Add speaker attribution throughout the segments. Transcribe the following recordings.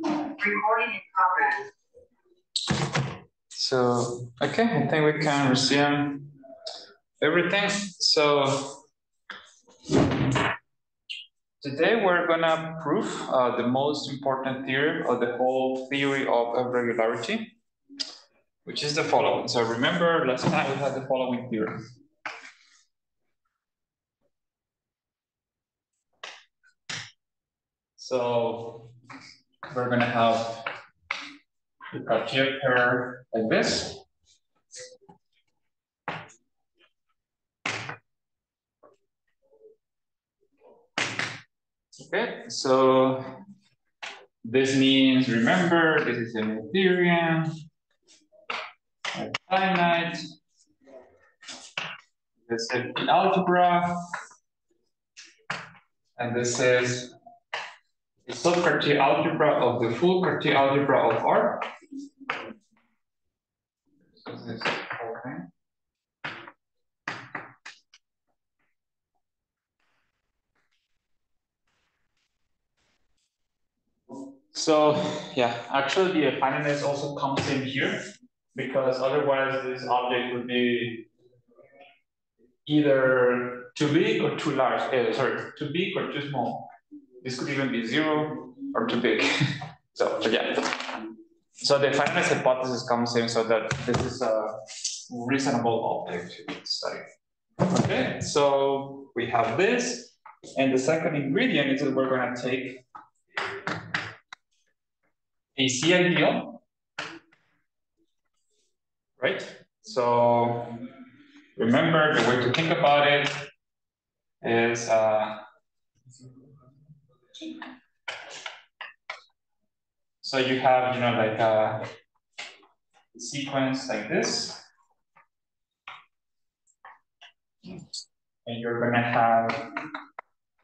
Speaker 1: Recording in progress.
Speaker 2: So, okay, I think we can resume everything. So, today we're gonna prove the most important theorem of the whole theory of irregularity, which is the following. So remember, last time we had the following theorem. So we're gonna have the Cartier pair like this. Okay, so this means, remember, this is a Noetherian, finite. This is the algebra, and this is the sub-Cartier algebra of the full Cartier algebra of R. So this is the whole thing. So yeah, actually the finiteness also comes in here, because otherwise this object would be either too big or too large. Sorry, too big or too small. This could even be 0 or too big. So yeah. So the finiteness hypothesis comes in so that this is a reasonable object to study. Okay, so we have this, and the second ingredient is that we're going to take a C ideal, right? So remember, the way to think about it is so you have, like a sequence like this, and you're going to have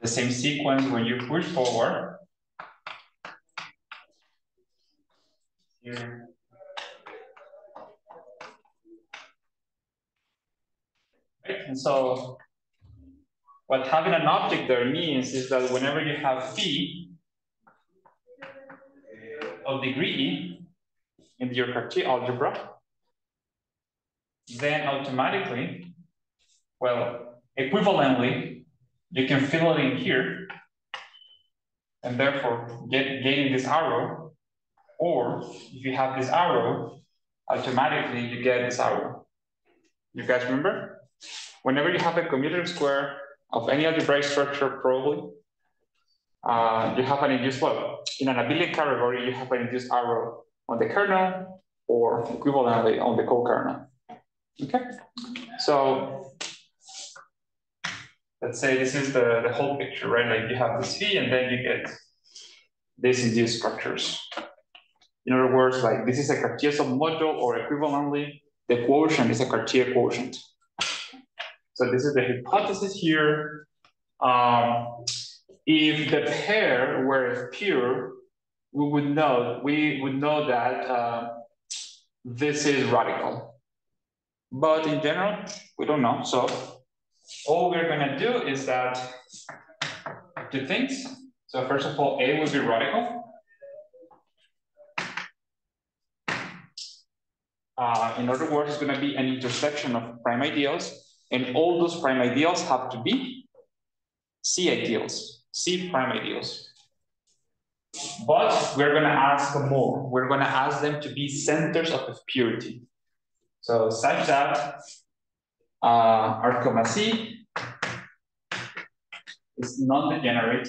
Speaker 2: the same sequence when you push forward. Here. Right? And so what having an object there means is that whenever you have phi of degree E in your Cartier algebra, then automatically, well, equivalently, you can fill it in here, and therefore getting this arrow, or if you have this arrow, automatically you get this arrow. You guys remember? Whenever you have a commutative square of any algebraic structure, probably, you have an induced, well, in an abelian category, you have an induced arrow on the kernel, or equivalently on the co-kernel. Okay? So let's say this is the whole picture, right? Like you have this phi, and then you get these induced structures. In other words, like this is a Cartier submodule, or equivalently, the quotient is a Cartier quotient. So this is the hypothesis here. If the pair were pure, we would know that this is radical. But in general, we don't know. So all we're going to do is that two things. So first of all, A will be radical. In other words, it's going to be an intersection of prime ideals, and all those prime ideals have to be C ideals, C prime ideals. But we're going to ask more. We're going to ask them to be centers of purity. So such that R comma C is non-degenerate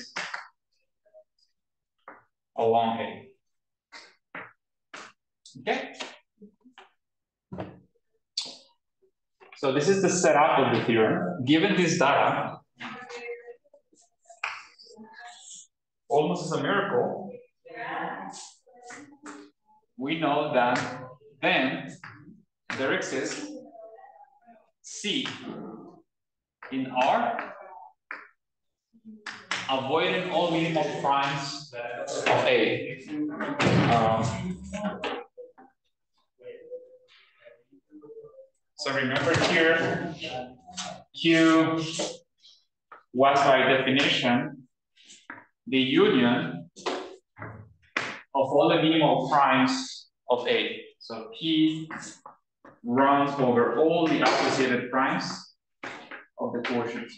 Speaker 2: along A. Okay? So this is the setup of the theorem. Given this data, almost as a miracle, we know that then there exists C in R, avoiding all minimal primes of A. So remember here, Q was by definition the union all the minimal primes of A. So P runs over all the associated primes of the quotient.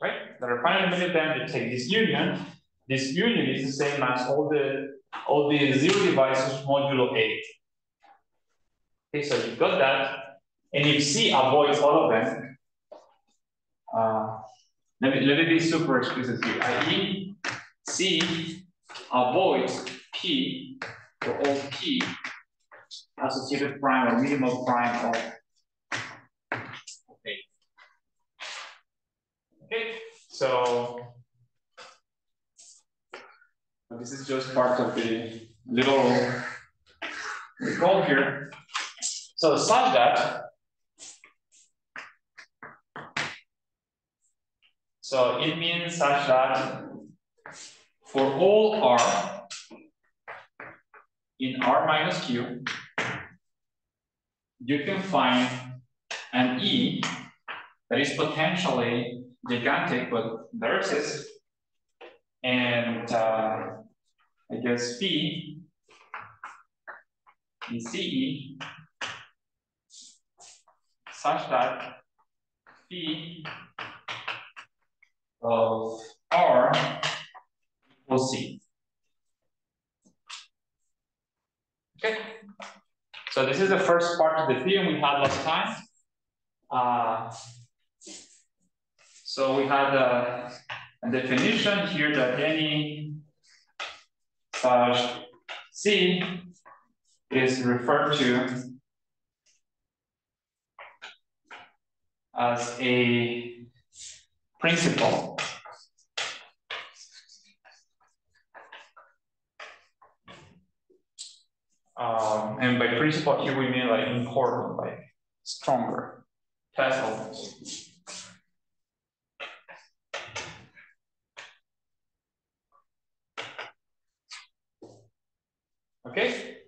Speaker 2: Right? That are finally limited, then you take this union. This union is the same as all the zero divisors modulo A. Okay, so you've got that. And if C avoids all of them, let me be super explicit here, i.e. C avoids P for all P associated prime or minimal prime of A. Okay, so this is just part of the little recall here. So such that, so it means such that for all R in R minus Q, you can find an E that is potentially gigantic, but there exists. And I guess Phi in CE such that Phi of R equals C. Okay, so this is the first part of the theorem we had last time. So we had a definition here that any such C is referred to as a principal. And by principal here we mean like important, like stronger test elements. Okay,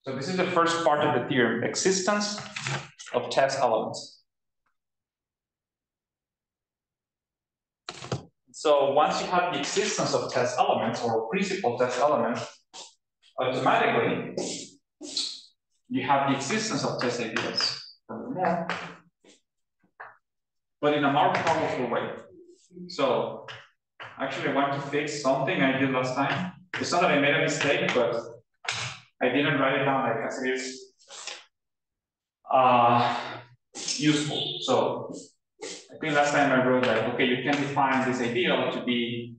Speaker 2: so this is the first part of the theorem, existence of test elements. So once you have the existence of test elements or principal test elements, automatically you have the existence of test ideas, but in a more powerful way. So actually I want to fix something I did last time. It's not that I made a mistake, but I didn't write it down like as it is useful. So I think last time I wrote that, okay, you can define this ideal to be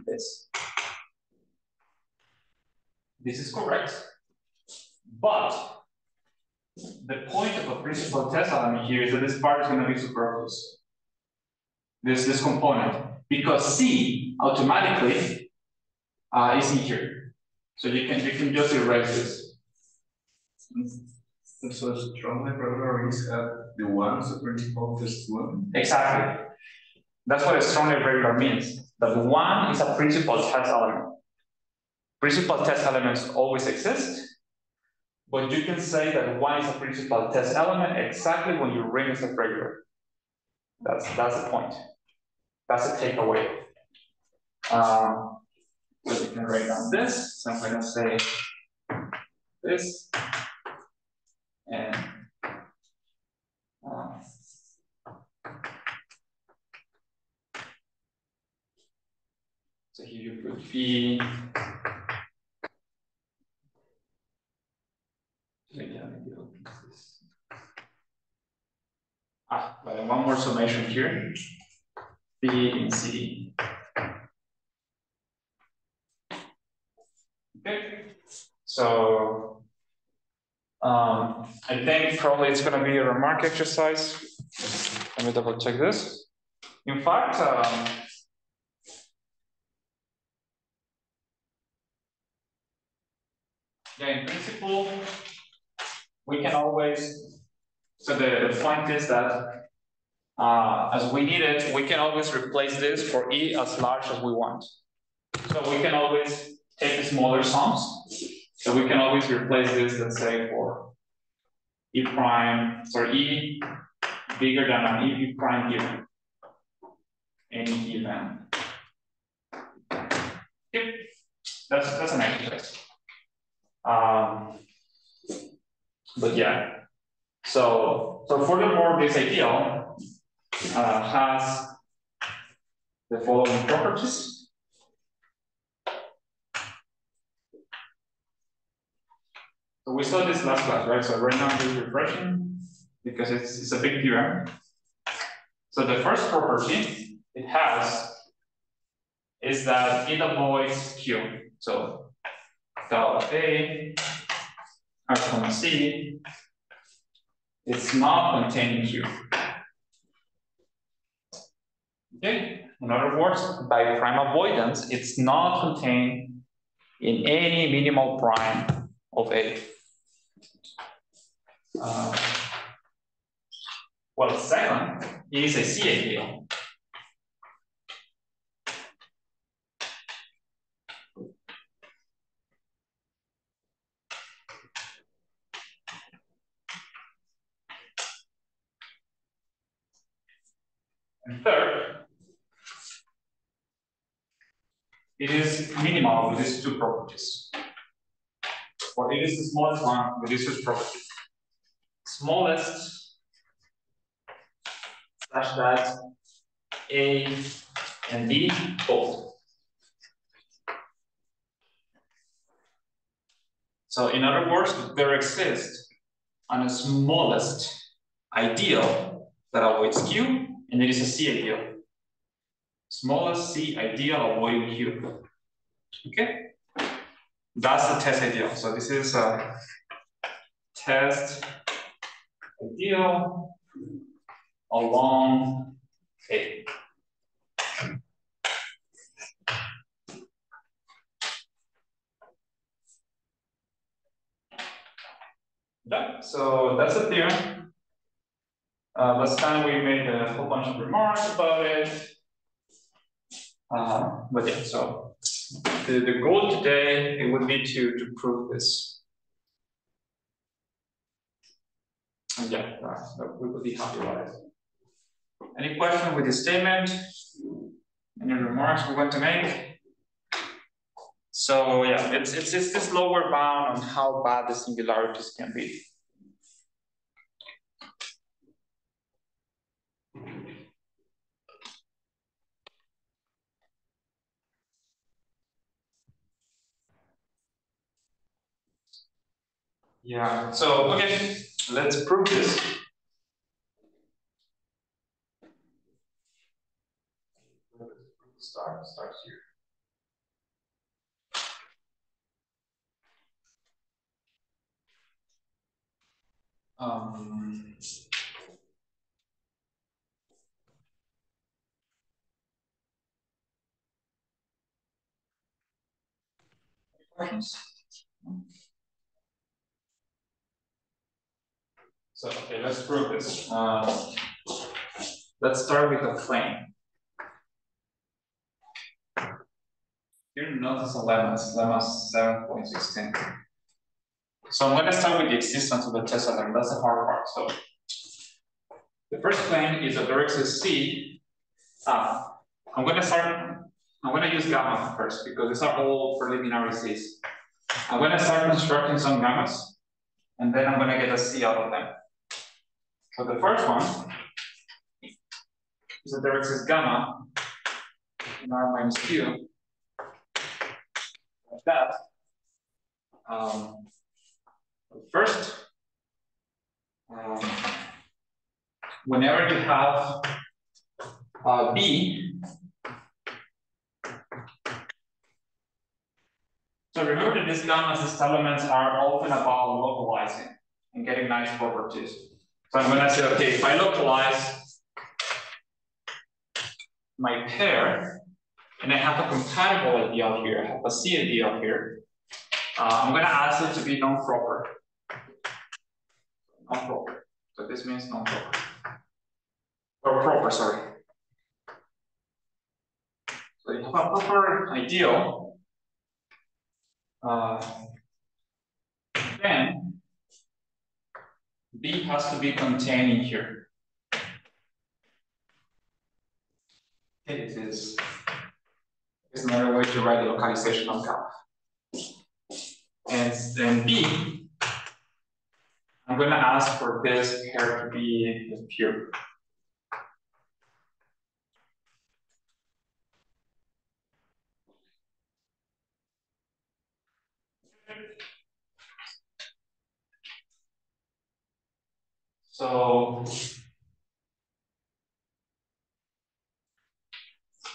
Speaker 2: this. This is correct, but the point of a principal test element here is that this part is going to be superfluous. This component, because C automatically is in here, so you can just erase this.
Speaker 1: So strongly regular is the one, so principal test one.
Speaker 2: Exactly. That's what a strongly regular means. That one is a principal test element. Principal test elements always exist, but you can say that one is a principal test element exactly when your ring is a regular. That's the point. That's the takeaway. So you can write down this. So I'm going to say this, and so here you put Phi. But one more summation here. Phi in C. Okay. So I think probably it's going to be a remark exercise. Let me double check this. In fact, yeah, in principle, we can always, so the point is that as we need it, we can always replace this for E as large as we want. So we can always take the smaller sums. So we can always replace this, let's say, for E prime, sorry, E bigger than an E prime here. Any given. Okay. That's an exercise. But yeah. So furthermore, this ideal has the following properties. So we saw this last class, right? So right now I'm just refreshing because it's a big theorem. So the first property it has is that it avoids Q. So delta A, R comma C, it's not contained in Q. Okay. In other words, by prime avoidance, it's not contained in any minimal prime of A. Well, second, it is a C ideal. And third, it is minimal with these two properties. Or it is the smallest one with these two properties. Smallest such that A and B hold. So in other words, there exists a smallest ideal that avoids Q, and it is a C ideal. Smallest C ideal avoiding Q. Okay? That's the test ideal. So this is a test ideal along A. Yeah, so that's the theorem. Last time we made a whole bunch of remarks about it. But yeah, so the goal today it would be to prove this. And yeah, we would be happy about it. Any question with this statement? Any remarks we want to make? So yeah, it's this lower bound on how bad the singularities can be. Yeah, so okay, let's prove this. Start here. Questions? So okay, let's prove this. Let's start with a plane. Here notice a lemma, it's lemma 7.16. So I'm going to start with the existence of the test element. That's the hard part. So the first plane is a vertex C. I'm going to use gamma first because these are all preliminary C's. I'm going to start constructing some gammas, and then I'm going to get a C out of them. So the first one is a vertex gamma in R minus Q. Like that. First, whenever you have B, so remember that these gammas, these elements are often about localizing and getting nice properties. So I'm going to say, okay, if I localize my pair, and I have a compatible ideal here, I have a C ideal here, I'm going to ask it to be non-proper. Non-proper. So this means non-proper. Or proper, sorry. So you have a proper ideal, then B has to be contained in here. Okay, this is another way to write the localization of gamma. and B, I'm going to ask for this pair to be pure. So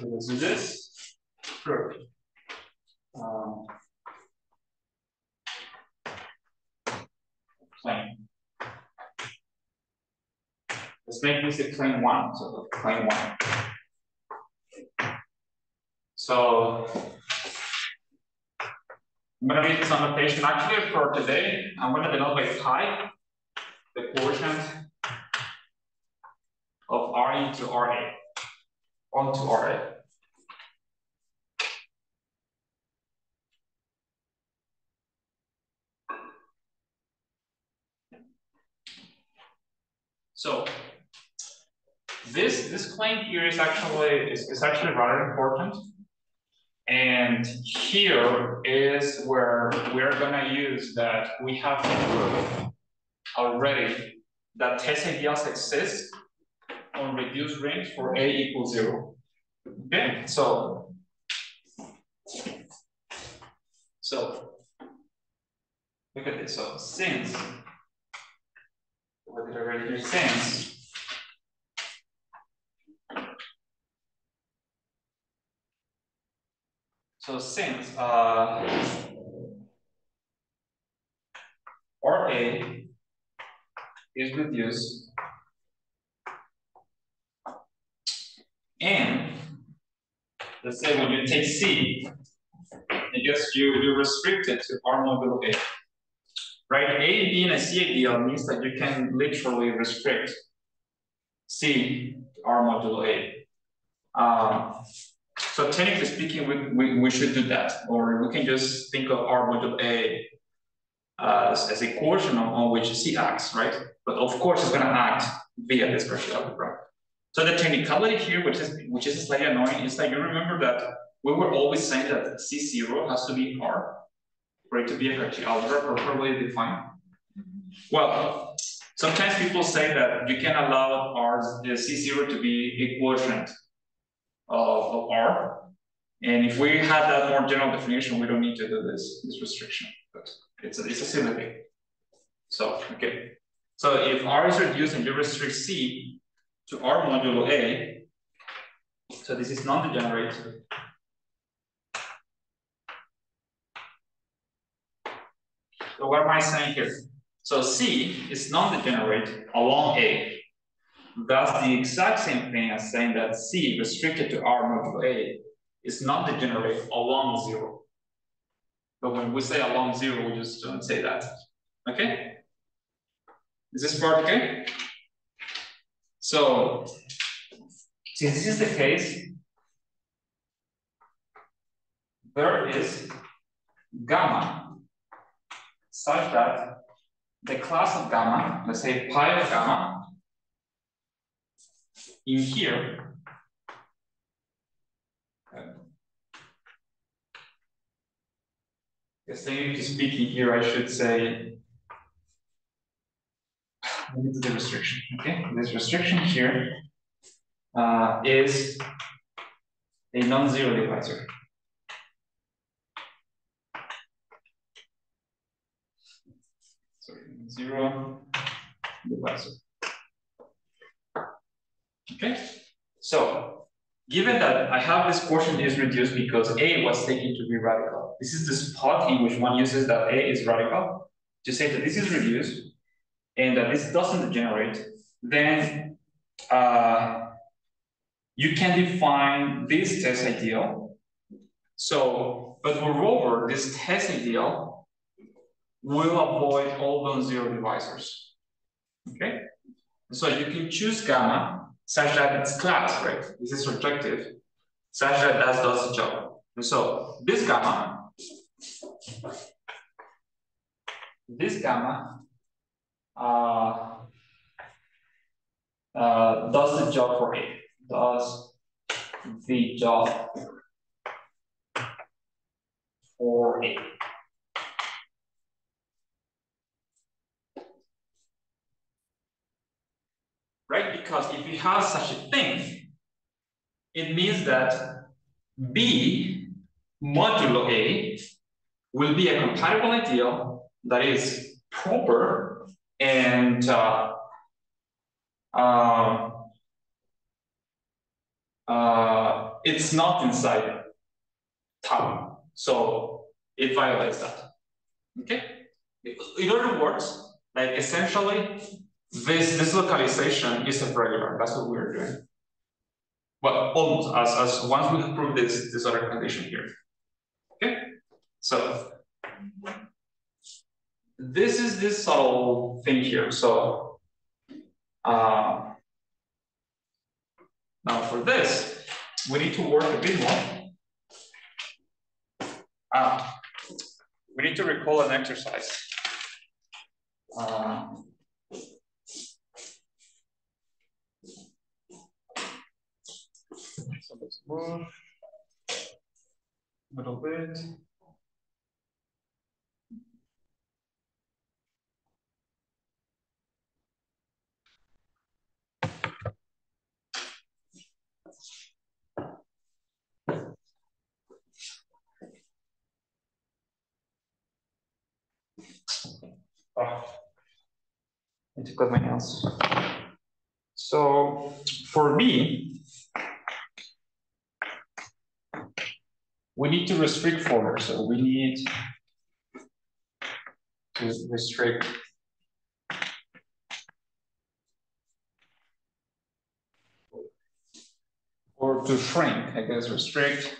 Speaker 2: let's do this. Sure. Plane. Let's make this a plane 1. So plane 1. So I'm going to read this annotation. Actually, for today, I'm going to denote by pi the quotient of R into RA onto RA. So this claim here is actually rather important. And here is where we're gonna use that we have proved already that test ideals exist on reduced rings for A equals 0. Okay, so look at this. So since what did I write here? Since RA is reduced and let's say when you take C, I guess you restrict it to R modulo A. Right? A being a C ideal means that you can literally restrict C to R modulo A. So technically speaking, we should do that, or we can just think of R modulo A as a quotient on which C acts, right? But of course, it's going to act via this partial algebra. So the technicality here, which is slightly annoying, is that you remember that we were always saying that C0 has to be R for it to be a partial algebra properly defined. Well, sometimes people say that you can allow C0 to be a quotient of R. And if we had that more general definition, we don't need to do this restriction. But it's a silly thing. So, okay. So if R is reduced and you restrict C to R modulo A, so this is non-degenerate. So what am I saying here? So C is non-degenerate along A. That's the exact same thing as saying that C restricted to R modulo A is non-degenerate along 0. But when we say along 0, we just don't say that. Okay? Is this part okay? So, since this is the case, there is gamma such that the class of gamma, let's say pi of gamma, in here, technically speaking here, I should say, let me do the restriction, okay? This restriction here is a non-zero divisor. Sorry, zero divisor. Okay, so given that I have this quotient is reduced because A was taken to be radical, this is the spot in which one uses that A is radical to say that this is reduced and that this doesn't degenerate, then you can define this test ideal. So, but moreover, this test ideal will avoid all non-zero divisors. Okay, so you can choose gamma such that it's class, right? This is surjective, such that that does the job. And so this gamma does the job for A. Does the job for A. Because if you have such a thing, it means that B modulo A will be a compatible ideal that is proper and it's not inside tau. So it violates that. Okay? In other words, like essentially, this localization is regular. That's what we're doing. Well, almost as once we have proved this other condition here. Okay? So this is this subtle thing here. So now for this, we need to work a bit more. We need to recall an exercise. So let's move a little bit. Oh, I need to cut my nails. So for B, we need to restrict further. So we need to restrict or to shrink, I guess, restrict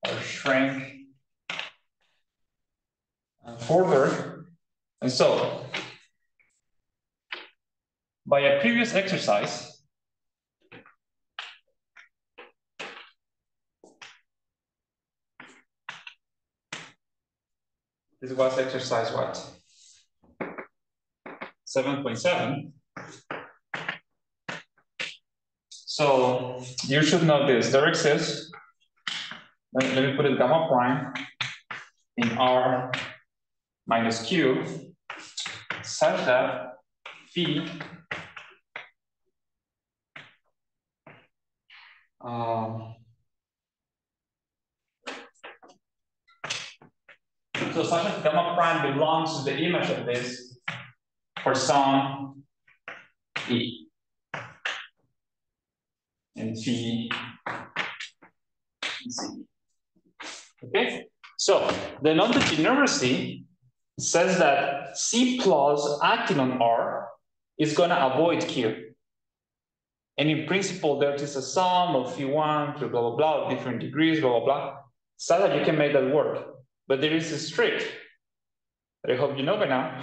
Speaker 2: or shrink further. And so by a previous exercise, this was exercise what? 7.7. So you should know this. There exists, let me put it gamma prime in R minus Q such that phi so such that gamma prime belongs to the image of this for some E. And phi Z. Okay, so the non-degeneracy says that C plus acting on R is going to avoid Q. And in principle, there is a sum of phi1 to blah, blah, blah, different degrees, blah, blah, blah, so that you can make that work. But there is a strict that I hope you know by now,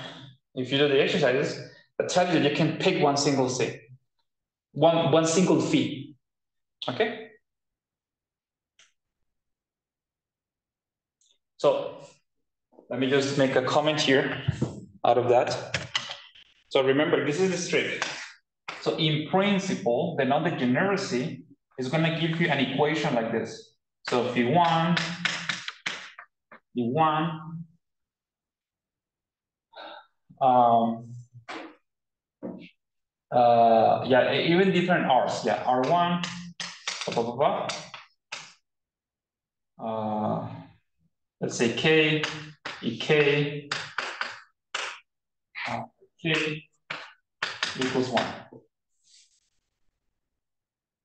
Speaker 2: if you do the exercises, that tells you that you can pick one single C, one single phi. Okay? So let me just make a comment here out of that. So remember, this is the strict. So in principle, the non-degeneracy is going to give you an equation like this. So phi1, yeah, even different R's. Yeah, R1, blah, blah, blah. Let's say K, EK, K equals 1.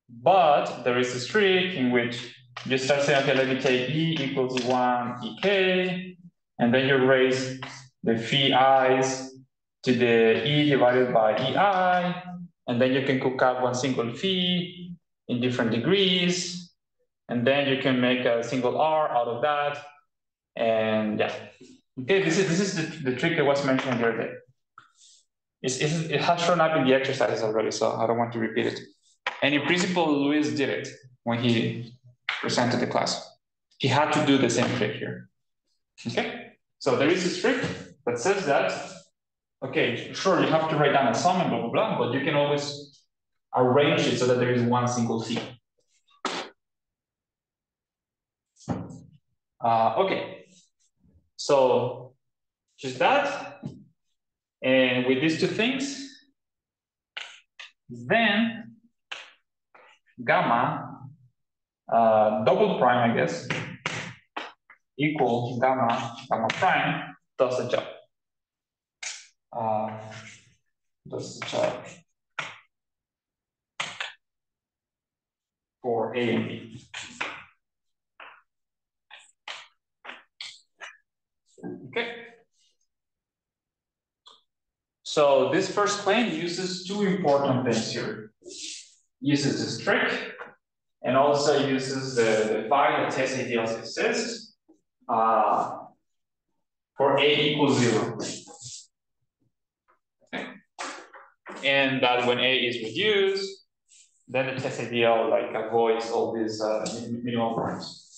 Speaker 2: But there is a strict in which you start saying, okay, let me take E equals 1 EK, and then you raise the phi i's to the E divided by EI, and then you can cook up one single phi in different degrees, and then you can make a single R out of that, and yeah. Okay, this is the trick that was mentioned the other day. It has shown up in the exercises already, so I don't want to repeat it. And in principle, Luis did it when he presented the class. He had to do the same trick here. Okay, so there is a trick that says that, okay, sure, you have to write down a sum and blah, blah, blah, but you can always arrange it so that there is one single phi. Okay, so just that. And with these two things, then gamma double prime, I guess, equal gamma prime does the job. Does the job for A and B. Okay. So this first claim uses two important things here. Uses this trick and also uses the fact that test ideals exist for A equals 0. Okay. And that when A is reduced, then the test ideal like avoids all these minimal primes.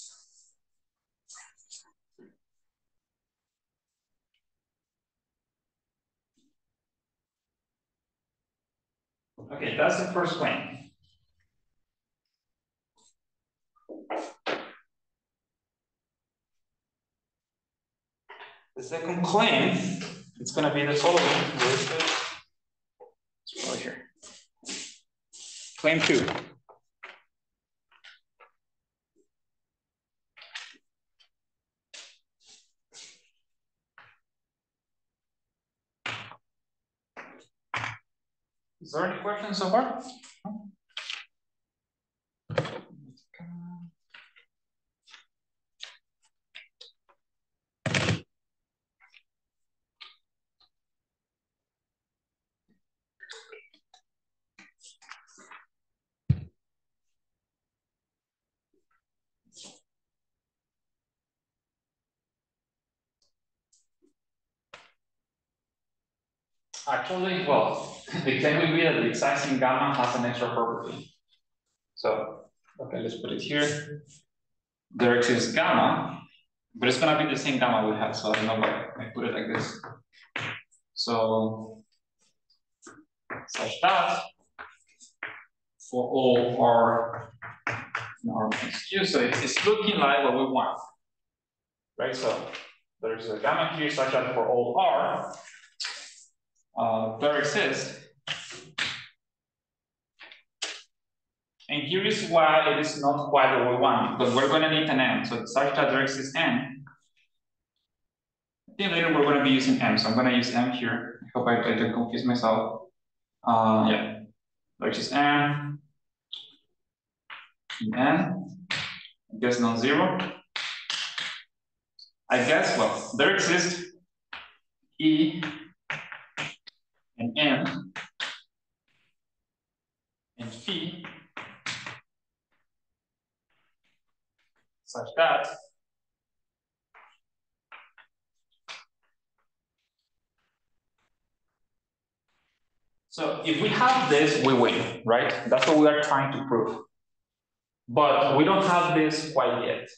Speaker 2: Okay, that's the first claim. The second claim, it's going to be the following. Where is it? It's right here. Claim 2. Is there any questions so far? Actually, well, the claim will be that the exact same gamma has an extra property. So, okay, let's put it here. There exists gamma, but it's gonna be the same gamma we had, so I don't know why I put it like this. So, such that for all R minus Q, so it's looking like what we want, right? So there's a gamma here such that for all R, there exists. And here is why it is not quite what we want, because we're going to need an M. So such that there exists M. I think later we're going to be using M, so I'm going to use M here. I hope I don't confuse myself. Yeah, there exists M, N, I guess non-zero. I guess, well, there exists E and N and Phi such that so if we have this, we win, right? That's what we are trying to prove. But we don't have this quite yet.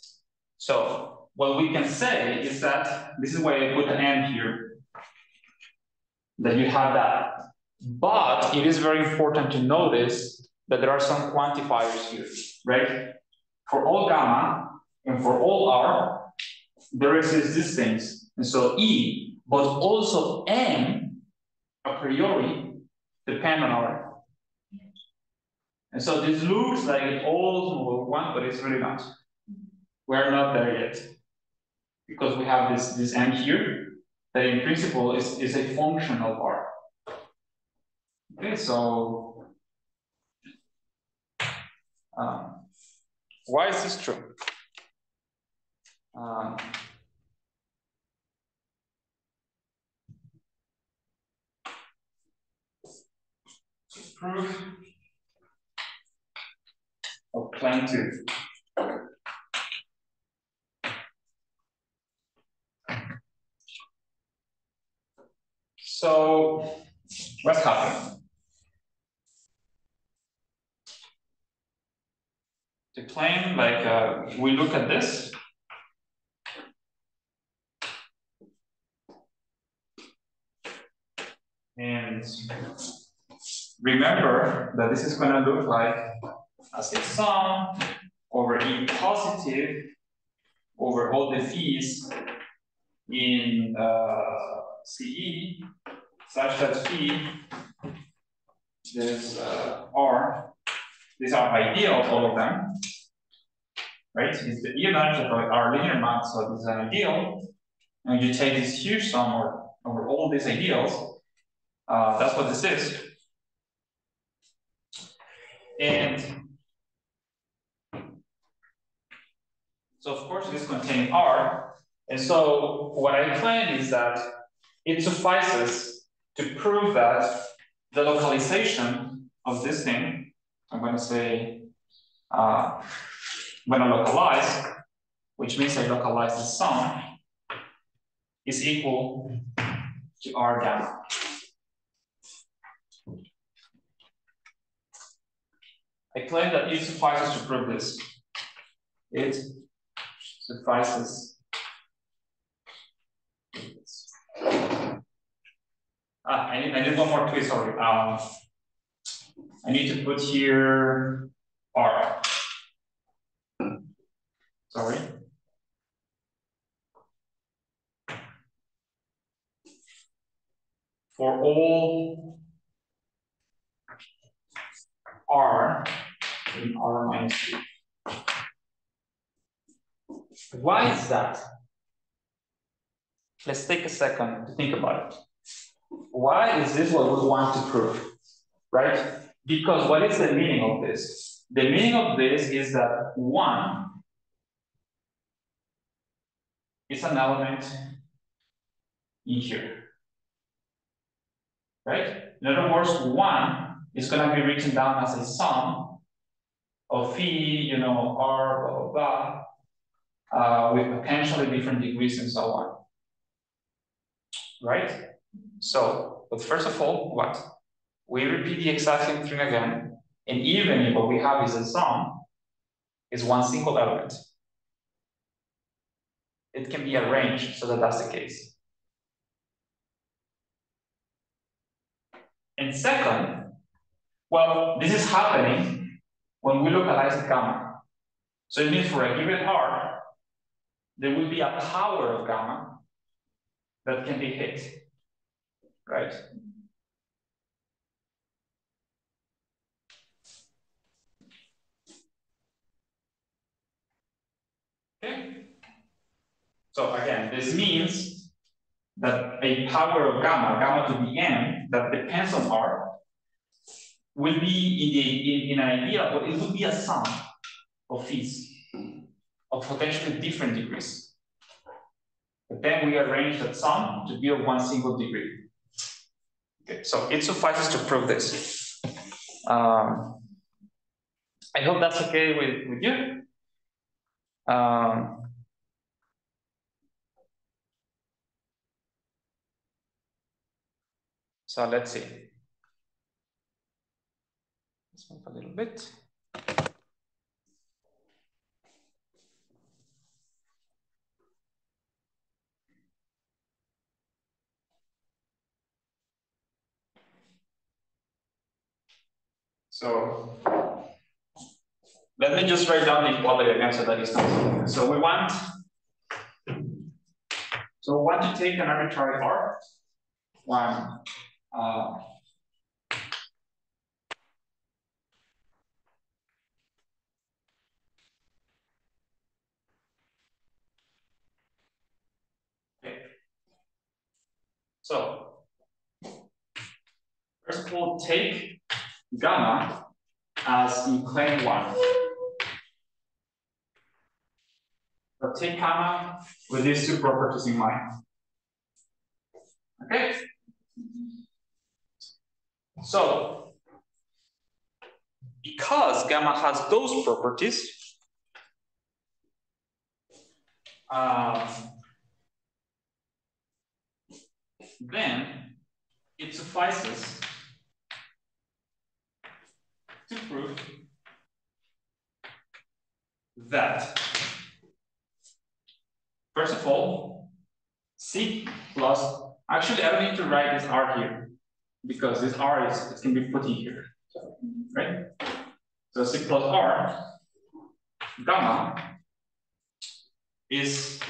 Speaker 2: So what we can say is that, this is why I put an N here, that you have that. But it is very important to notice that there are some quantifiers here, right? For all gamma and for all R, there exists these things. And so E, but also M, a priori, depend on R. And so this looks like it all one, but it's really not. We're not there yet. Because we have this M here, that in principle is a function of R. Okay, so why is this true? Proof of claim 2. So what's happening? To claim, like we look at this. And remember that this is going to look like as a sum over E positive over all the fees in CE, such that phi is R these are ideals, all of them, right? It's the events that are linear maps, so this is an ideal. And you take this huge sum over all these ideals. That's what this is. And so, of course, this contains R. And so, what I claim is that it suffices to prove that the localization of this thing, I'm going to say, I'm going to localize, which means I localize the sum, is equal to R gamma. I claim that it suffices to prove this. It suffices. I need one more twist, sorry. I need to put here R. Sorry. For all R in R minus 2. Why is that? Let's take a second to think about it. Why is this what we want to prove, right? Because what is the meaning of this? The meaning of this is that 1 is an element in here, right? In other words, 1 is going to be written down as a sum of phi, R, blah, blah, blah, with potentially different degrees and so on, right? So, but first of all, what? We repeat the exact same thing again, and even if what we have is a sum, is one single element. It can be arranged so that that's the case. And second, well, this is happening when we localize gamma. So it means for a given R, there will be a power of gamma that can be hit, right? Okay. So again, this means that a power of gamma to the n, that depends on R, will be in an idea, but it will be a sum of phis of potentially different degrees. But then we arrange that sum to be of one single degree. Okay, so it suffices to prove this. I hope that's okay with you. So let's see. Let's move a little bit. So let me just write down the equality again so that it's not. So we want to take an arbitrary R. One. Okay. So first of all, take gamma as in claim 1. So take gamma with these two properties in mind. Okay. So because gamma has those properties, then it suffices to prove that, first of all, C plus, actually I don't need to write this R here, because this R it can be put in here, right? So C plus R, gamma is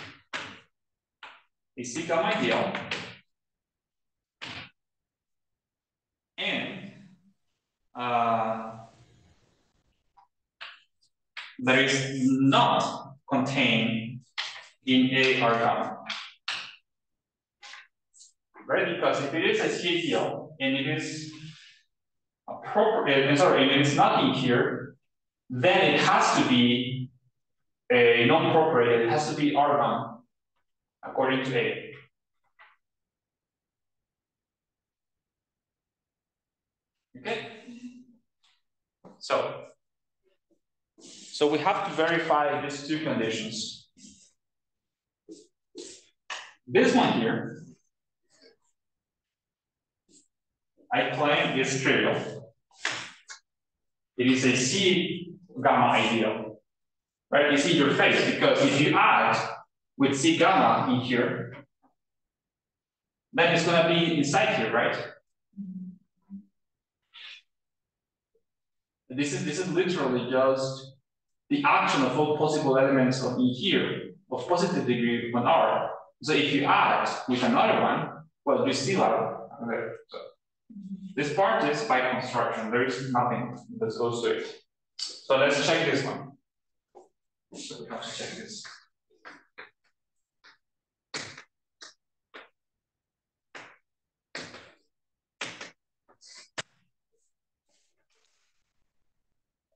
Speaker 2: a C gamma ideal, and that is not contained in A R gamma. Right? Because if it is a CATL and it is appropriate, sorry, and it's not in here, then it has to be a non-appropriate, it has to be R gamma according to A. Okay? So we have to verify these two conditions. This one here, I claim is trivial. It is a C gamma ideal, right? It's in your face because if you add with C gamma in here, then it's going to be inside here, right? This is literally just the action of all possible elements of in here of positive degree on R. So if you add with another one, well, you still have. Okay, so this part is by construction. There is nothing that goes to it. So let's check this one. So we have to check this.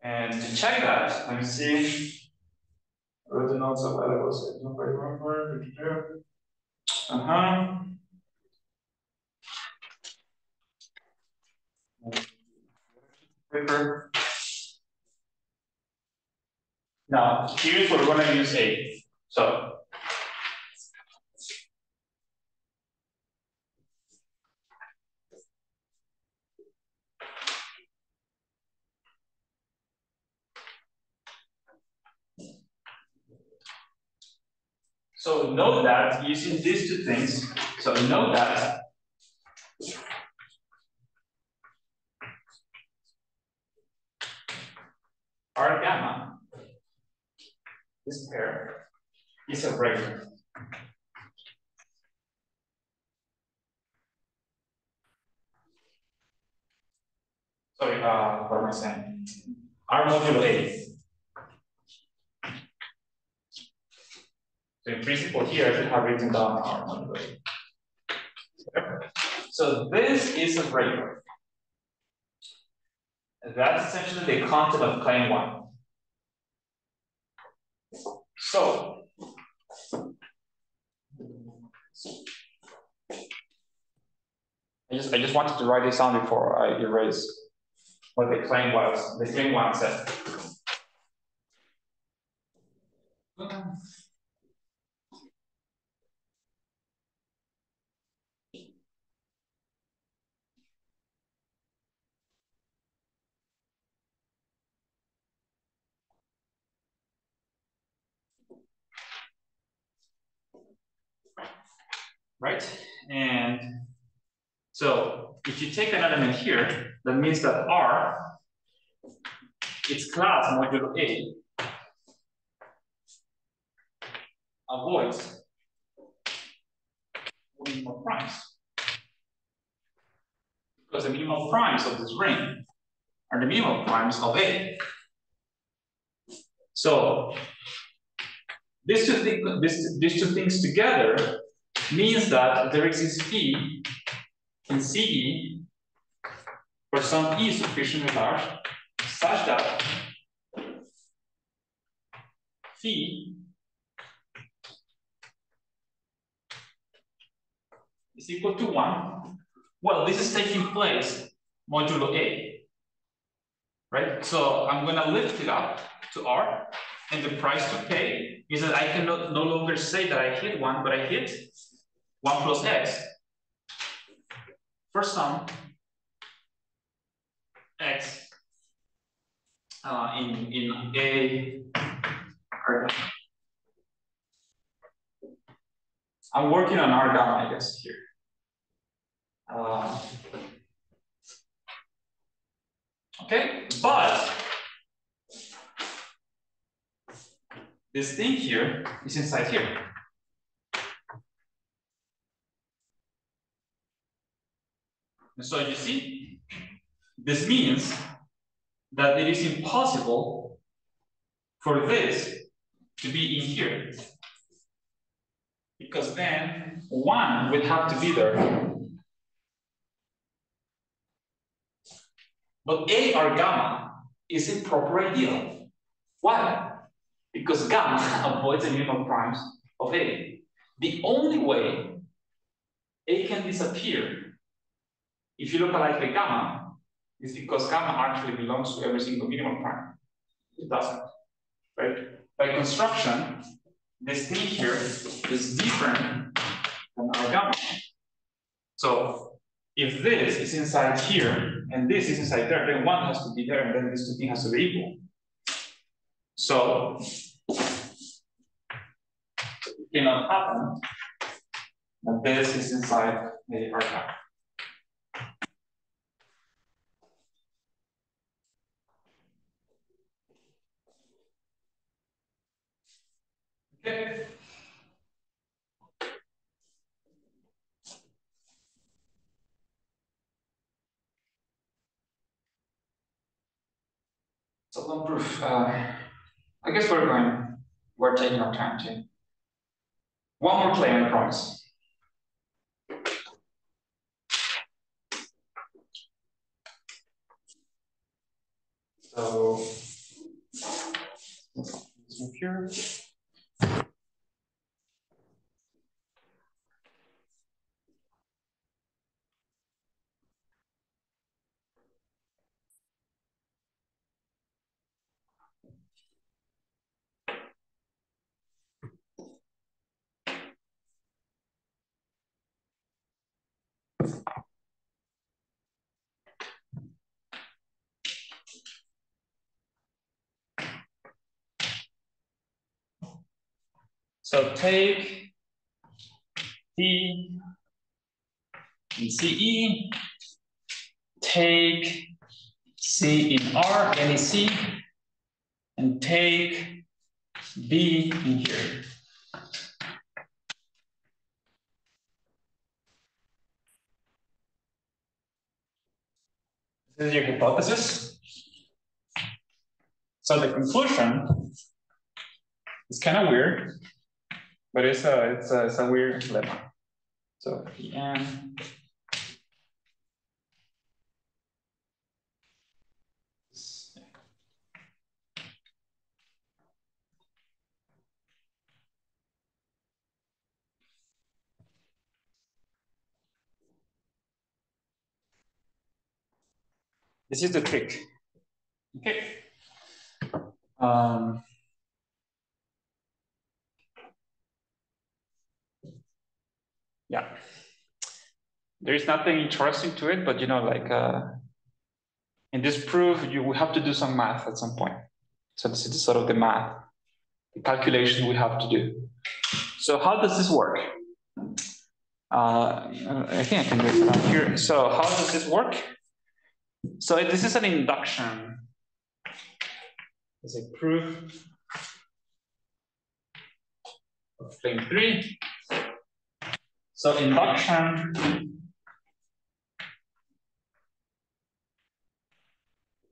Speaker 2: And to check that, let me see. I wrote the notes of what I was saying. If I remember. Paper. Now, here's what we're going to use A. So note that using these two things, so note that R gamma, this pair, is a regular. Sorry, what am I saying? R modulo A. So in principle here, I should have written down R modulo A. So this is a regular. That's essentially the content of claim 1. So I just wanted to write this down before I erase what the claim was. The claim 1 said. Right? And so if you take an element here, that means that R, its class modulo A, avoids minimal primes. Because the minimal primes of this ring are the minimal primes of A. So these two things together means that there exists phi in CE for some E sufficiently large such that phi is equal to 1. Well, this is taking place modulo A, right? So I'm going to lift it up to R, and the price to pay is that I can no longer say that I hit 1, but I hit 1 plus x for some x in A. I'm working on R gamma, I guess, here. Okay, but this thing here is inside here. And so you see, this means that it is impossible for this to be in here. Because then 1 would have to be there. But A or gamma is a proper ideal. Why? Because gamma avoids the minimal primes of A. The only way A can disappear if you look alike the gamma is because gamma actually belongs to every single minimal prime. It doesn't, right? By construction, this thing here is different than our gamma. So if this is inside here and this is inside there, then 1 has to be there and then this 2 thing has to be equal. So it cannot happen that this is inside the R cap. Okay. So long proof. I guess we're taking our time too. One more claim, I promise. So let's move here. So take T in CE, take C in R, any C, and take B in here. This is your hypothesis. So the conclusion is kind of weird, but it's a weird lemma. So Pn this is the trick. Okay. Yeah. There is nothing interesting to it, but you know, like in this proof, you will have to do some math at some point. So this is sort of the math, the calculation we have to do. So how does this work? I think I can do it down here. So how does this work? So this is an induction. It's a proof of plane 3. So induction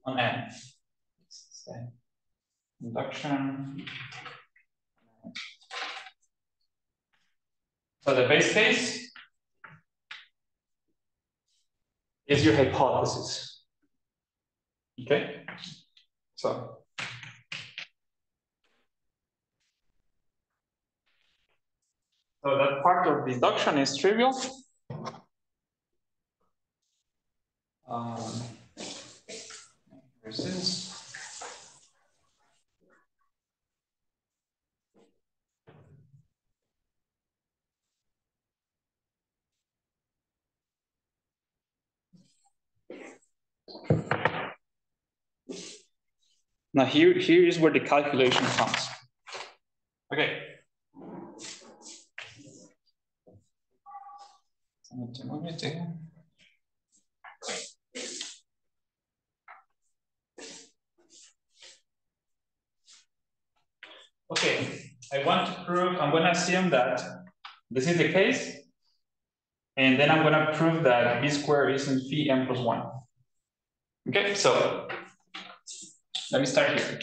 Speaker 2: on N. Induction. So the base case is your hypothesis. Okay? So that part of the induction is trivial. Where's this? Now here is where the calculation comes. Okay. Okay, I want to prove, I'm going to assume that this is the case, and then I'm going to prove that b squared isn't phi m plus 1. Okay, so let me start here.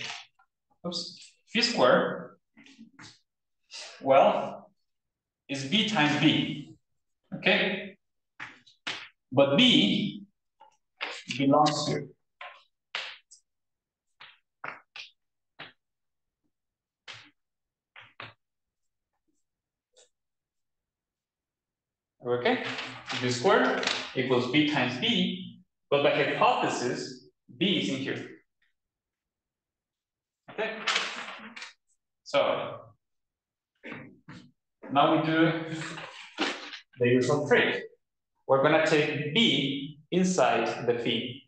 Speaker 2: Oops. phi squared, well, is b times b, okay? But b belongs to okay? B squared equals b times b, but by hypothesis, b is in here. Okay? So now we do the usual trick. We're gonna take b inside the phi.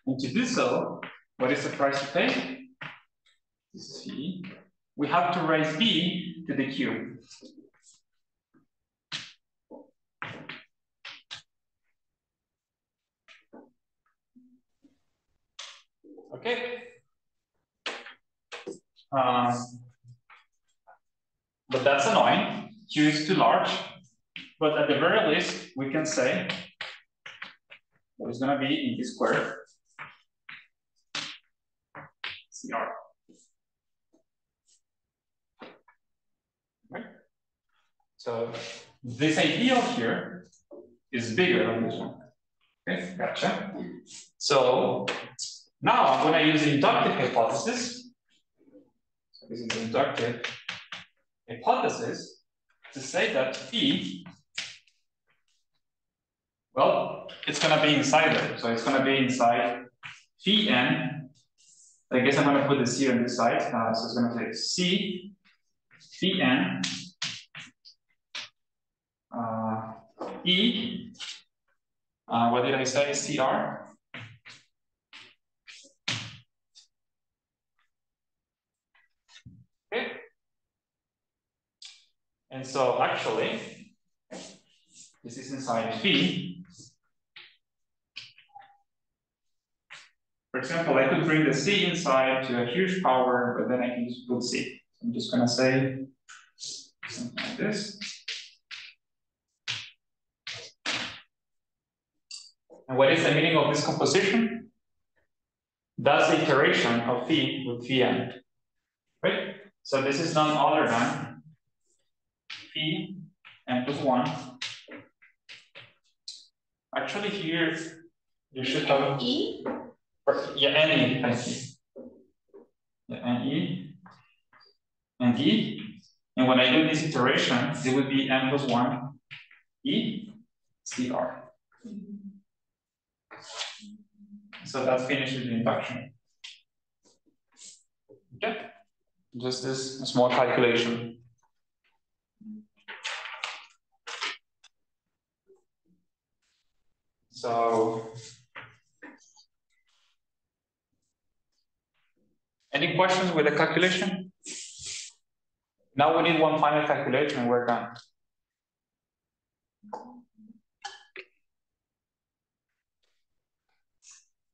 Speaker 2: And to do so, what is the price to pay? This is phi. We have to raise b to the cube. Okay. But that's annoying. Q is too large. But at the very least, we can say that it's going to be in b squared CR. Right? So this ideal here is bigger than this one. Okay, gotcha. So now I'm going to use the inductive hypothesis. So this is the inductive hypothesis to say that phi, well, it's going to be inside there. So it's going to be inside phi n. I guess I'm going to put the c on this side. So it's going to take c phi n e. What did I say? CR. Okay. And so actually, this is inside phi. For example, I could bring the c inside to a huge power, but then I can just put c. So I'm just going to say something like this. And what is the meaning of this composition? That's the iteration of phi with phi n. Right? So this is none other than phi n plus 1. Actually, here you should have
Speaker 3: E.
Speaker 2: Yeah, NE, thank you. Yeah, NE and E. And when I do this iteration, it would be n plus 1 E CR. So that finishes the induction. Okay. Just this small calculation. So, any questions with the calculation? Now we need one final calculation and we're done.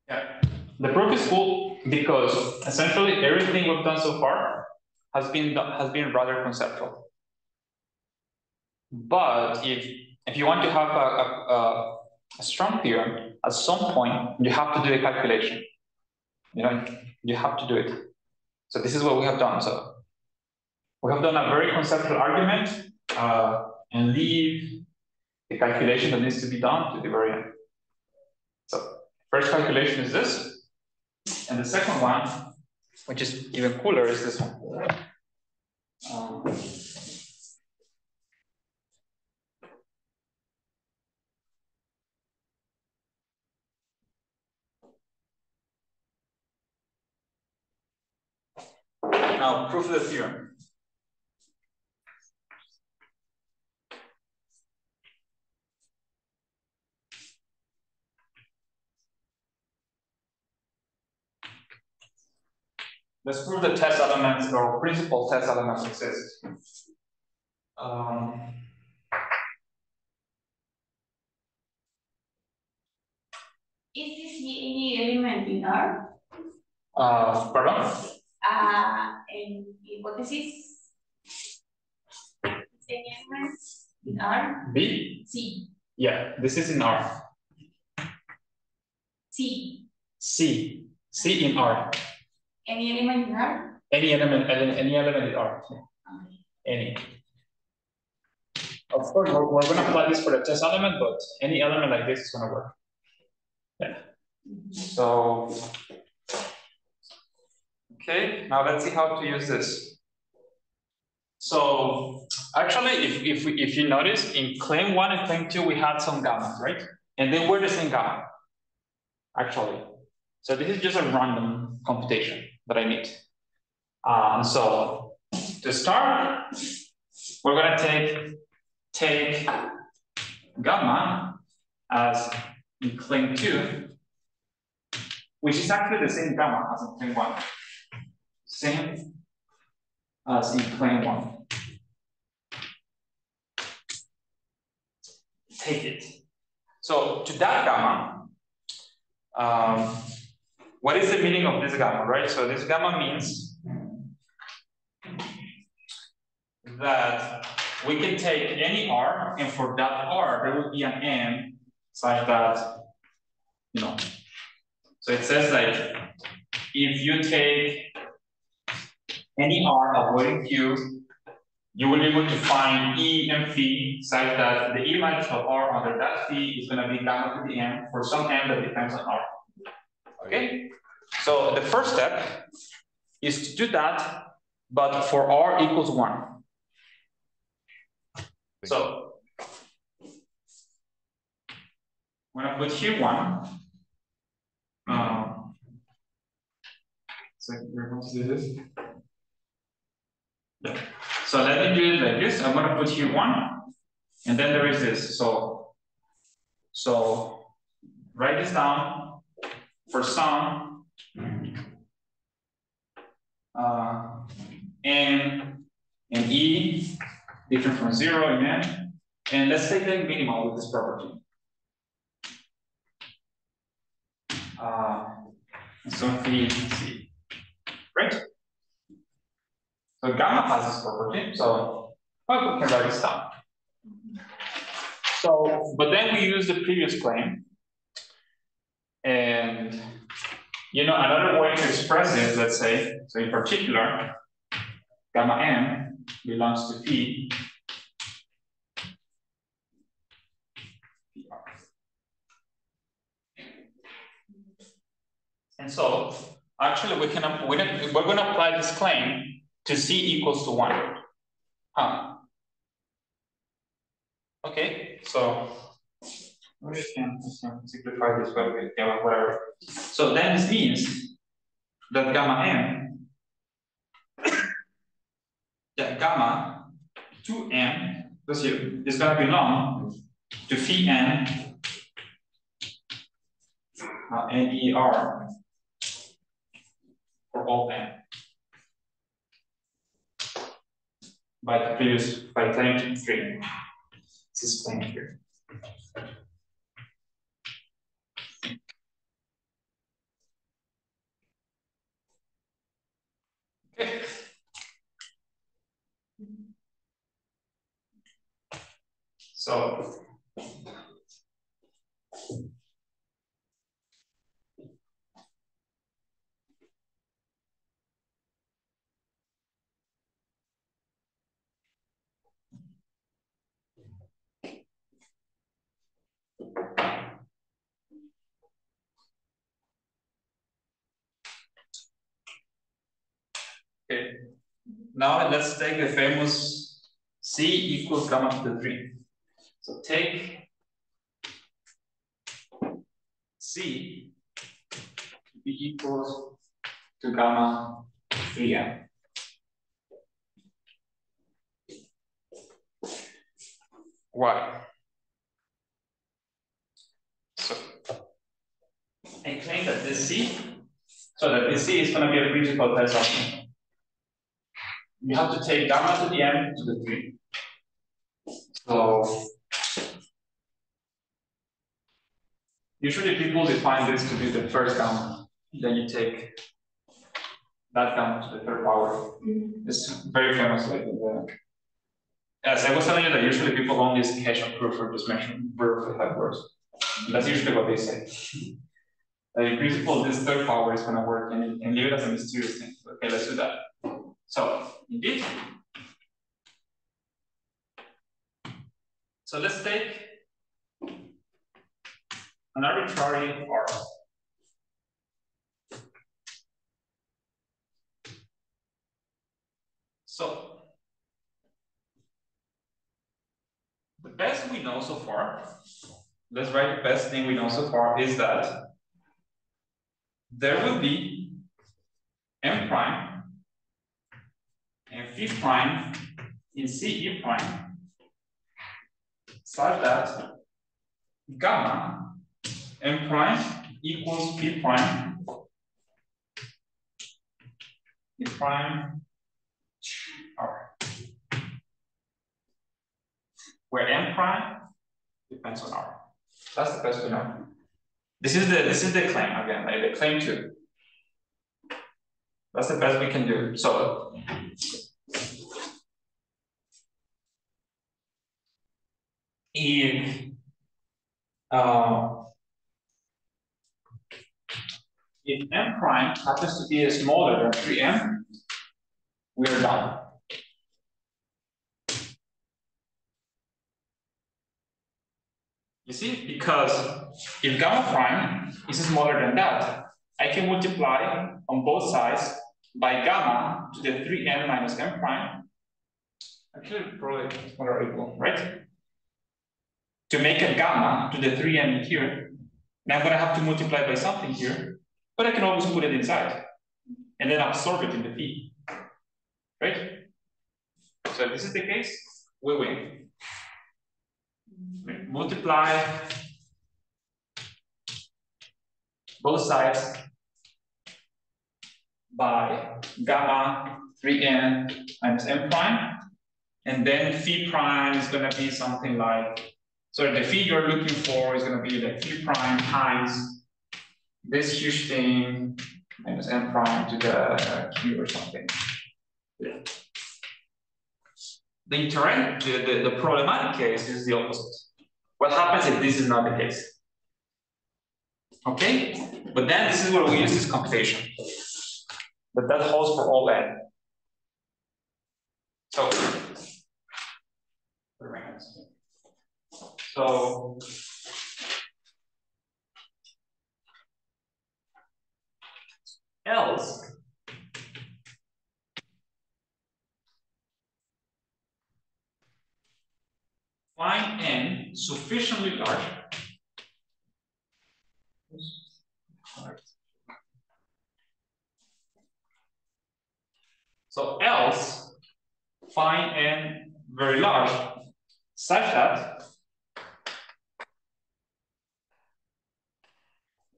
Speaker 2: Yeah, the proof is cool because essentially everything we've done so far has been rather conceptual. But if you want to have a strong theorem, at some point you have to do a calculation. You know, you have to do it. So this is what we have done. So we have done a very conceptual argument and leave the calculation that needs to be done to the very end. So first calculation is this, and the second one, which is even cooler, is this one. Now, proof of the theorem. Let's prove that test elements or principal test elements exist.
Speaker 3: Is this any element in R?
Speaker 2: Pardon?
Speaker 3: In hypothesis. Any element in R?
Speaker 2: B?
Speaker 3: C.
Speaker 2: Yeah, this is in R.
Speaker 3: C.
Speaker 2: C. C in R.
Speaker 3: Any element in R?
Speaker 2: Any element in R. Any. Of course, we're going to apply this for the test element, but any element like this is going to work. Yeah. So, okay, now let's see how to use this. So, actually, if you notice, in claim 1 and claim 2, we had some gammas, right? And they were the same gamma, actually. So this is just a random computation that I need. So to start, we're going to take gamma as in claim 2, which is actually the same gamma as in claim 1. Same as in claim 1. Take it. So to that gamma, what is the meaning of this gamma, right? So this gamma means that we can take any R, and for that R, there will be an M such that, you know, so it says like, if you take any R avoiding Q, you will be able to find E and phi such that the E minus of R under that phi is going to be gamma to the M for some M that depends on R. Okay? So the first step is to do that, but for R equals 1. So I'm going to put here 1. So we're going to do this. Yeah. So let me do it like this. I'm going to put here 1, and then there is this. So write this down for some N and E different from 0 in N, and let's take the minimal with this property. So phi C, right? So gamma has this property, so well, we can write this down. So, but then we use the previous claim, and you know, another way to express this, let's say, so in particular, gamma M belongs to phi. And so, actually, we're going to apply this claim to C equals to 1. Okay, so we can simplify this by gamma, whatever. So then this means that gamma M, that gamma 2M, is going to belong to phi N NER for all N. By claim 3. This is claim here. Okay. So okay. Now let's take the famous C equals gamma to the 3. So take C to be equals to gamma 3M. Why? So I claim that this C, so that this C is going to be a principal test option. You have to take gamma to the M to the 3. So usually people define this to be the first gamma. Then you take that gamma to the 3rd power. It's very famous. Like as I was telling you that usually people only sketch a proof or just mention briefly how it works. That's usually what they say. in principle, this third power is going to work and leave it as a mysterious thing. Okay, let's do that. So, indeed. So let's take an arbitrary R. So, the best we know so far, let's write the best thing we know so far is that there will be M prime and phi prime in CE prime such that gamma M prime equals phi prime R, where M prime depends on R. That's the best we know. This is the claim again, like the claim 2. That's the best we can do. So if M prime happens to be smaller than 3M, we are done. You see, because if gamma prime is smaller than that, I can multiply on both sides by gamma to the 3M minus M prime. Actually, probably smaller or equal, right? To make a gamma to the 3M here, and I'm going to have to multiply by something here, but I can always put it inside and then absorb it in the P, right? So if this is the case, we win. Multiply both sides by gamma 3n minus m prime, and then phi prime is going to be something like, so the phi you're looking for is going to be like phi prime times this huge thing minus m prime to the q or something. Yeah. The problematic case is the opposite. What happens if this is not the case? Okay, but then this is where we use this computation. But that holds for all n. So else find n sufficiently large so else find n very large such that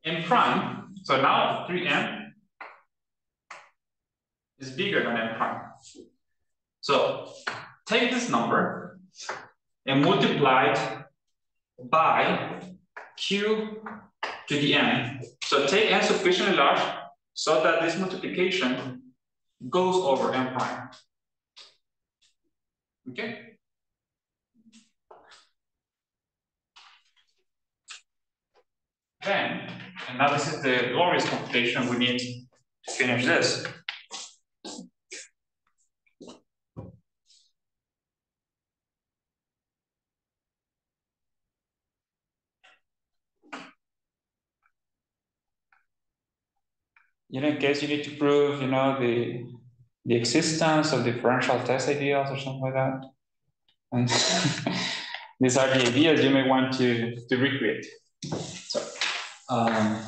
Speaker 2: n prime, so now 3n is bigger than n prime. So take this number and multiply it by q to the n. So take n sufficiently large so that this multiplication goes over n prime. Okay? Then, and now this is the glorious computation we need to finish this. In case you need to prove, the existence of differential test ideals or something like that. And these are the ideas you may want to recreate. So, and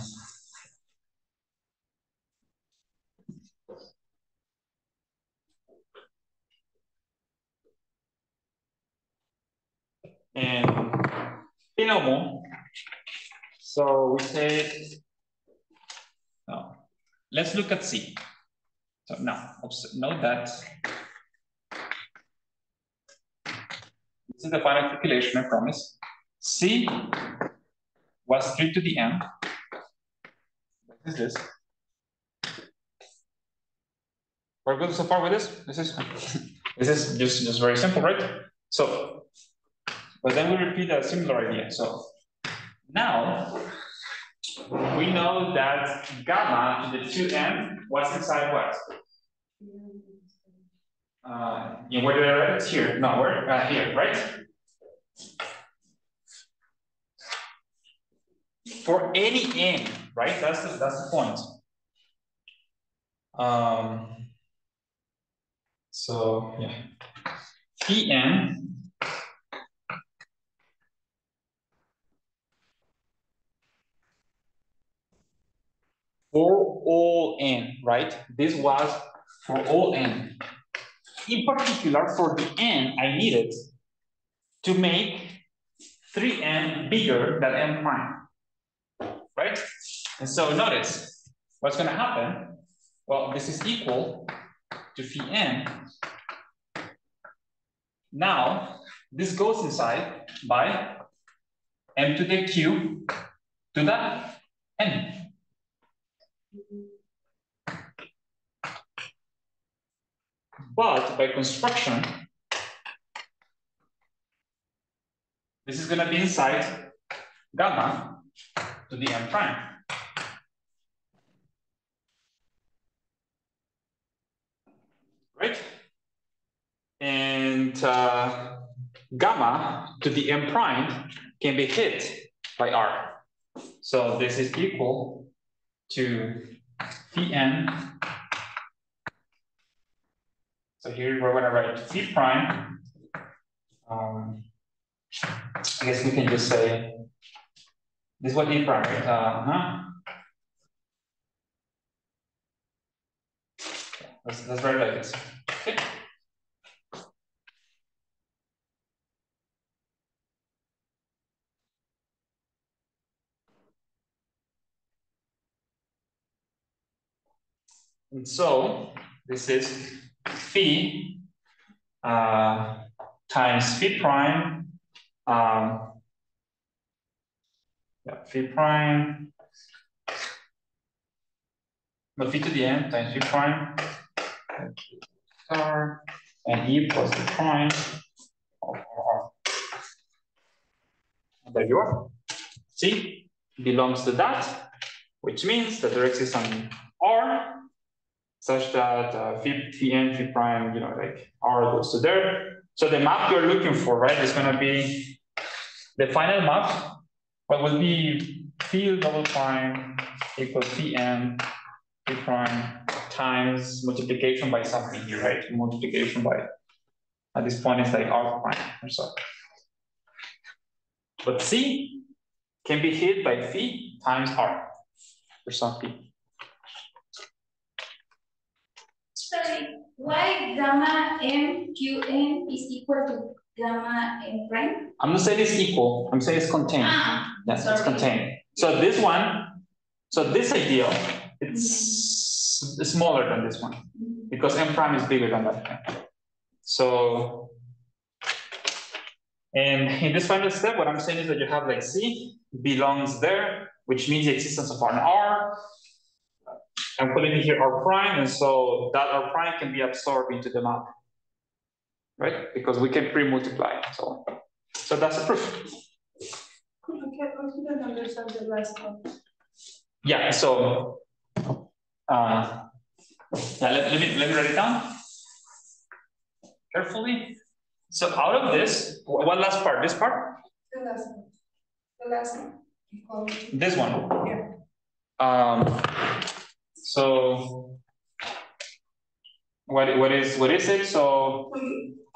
Speaker 2: binomial. So we say, no, let's look at C. So now, note that this is the final calculation, I promise. C was 3 to the n. What is this? We're good so far with this? This is just very simple, right? So, but then we repeat a similar idea. So now we know that gamma to the 2n was inside what? Where did I write it? Here. No, where? Here, right? For any n, right? That's the point. So yeah, Pn for all n, right? This was for all n. In particular, for the n, I needed to make 3n bigger than n prime, right? And so notice what's going to happen. Well, this is equal to phi n. Now, this goes inside by m to the q to the n. But by construction, this is going to be inside gamma to the n prime. Right? And gamma to the m prime can be hit by r. So this is equal to phi n. So here we're going to write phi prime. I guess we can just say this is what e prime, right? Let's write it like this. Okay. And so this is phi times phi prime. Phi prime. But phi to the n times phi prime star and e plus the prime. There you are. See, belongs to that, which means that there exists an R such that phi n, phi prime, like R goes to there. So the map you're looking for, right, is going to be the final map. What will be phi double prime equals phi n, phi prime times multiplication by something here, right? Multiplication by, at this point, it's like R prime or so. But C can be hit by phi times R or something.
Speaker 3: Sorry, why gamma m q n is equal to gamma m prime?
Speaker 2: I'm not saying it's equal. I'm saying it's contained. Yes, it's contained. So this one, so this ideal, it's smaller than this one because m prime is bigger than that. So, and in this final step, what I'm saying is that you have like C belongs there, which means the existence of an R. I'm putting it here R prime, and so that R prime can be absorbed into the map, right? Because we can pre-multiply. So that's a proof.
Speaker 4: I couldn't understand the last one.
Speaker 2: Yeah. So, let me write it down carefully. So out of this, what last part? This part?
Speaker 4: The last one. The last one.
Speaker 2: This one.
Speaker 4: Yeah.
Speaker 2: So what is it? So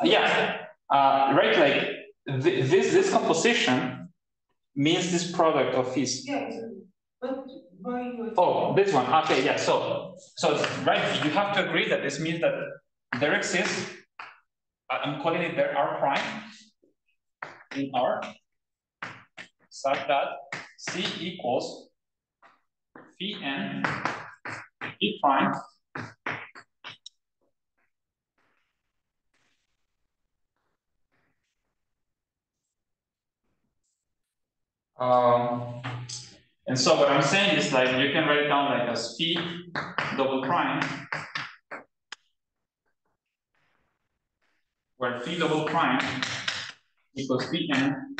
Speaker 2: yeah, right. Like this composition means this product of phis.
Speaker 4: Yeah, but why you?
Speaker 2: Oh, this one. Okay, yeah. So right, you have to agree that this means that there exists. I'm calling it there R prime in R, such that C equals phi n phi prime and so what I'm saying is like you can write it down like as phi double prime, where phi double prime equals phi n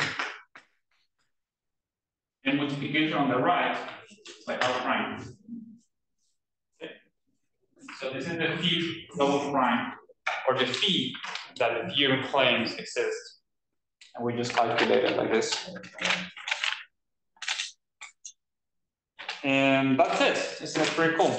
Speaker 2: the multiplication on the right by R prime. Okay. So this is the phi double prime, or the phi that the theorem claims exists. And we just calculate it like this. And that's it. Isn't it pretty cool?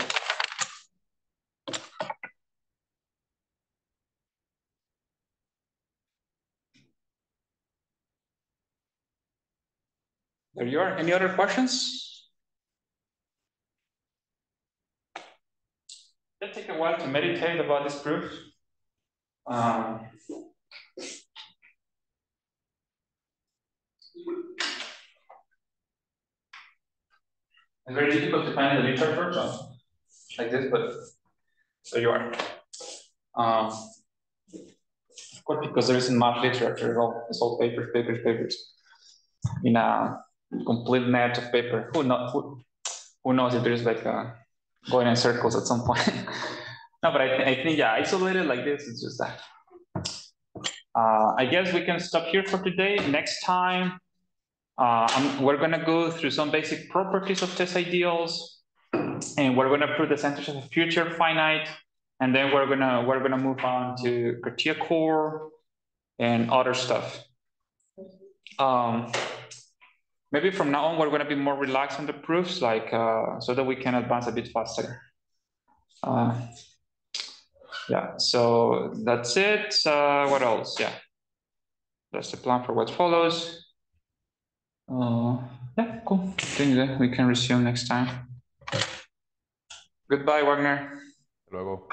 Speaker 2: There you are. Any other questions? It'll take a while to meditate about this proof. It's very difficult to find in the literature, so like this, but so you are. Of course, because there isn't much literature, it's all papers, in a complete net of paper. Who knows if there's like going in circles at some point. No, but I think, yeah, isolated like this, it's just that. I guess we can stop here for today. Next time, we're gonna go through some basic properties of test ideals, and we're gonna prove the centers of the future finite, and then we're gonna move on to Cartier core and other stuff. Maybe from now on, we're gonna be more relaxed on the proofs, like so that we can advance a bit faster. Yeah, so that's it. What else? Yeah, that's the plan for what follows. Yeah, cool. I think that we can resume next time. Goodbye, Wagner.
Speaker 5: Luego.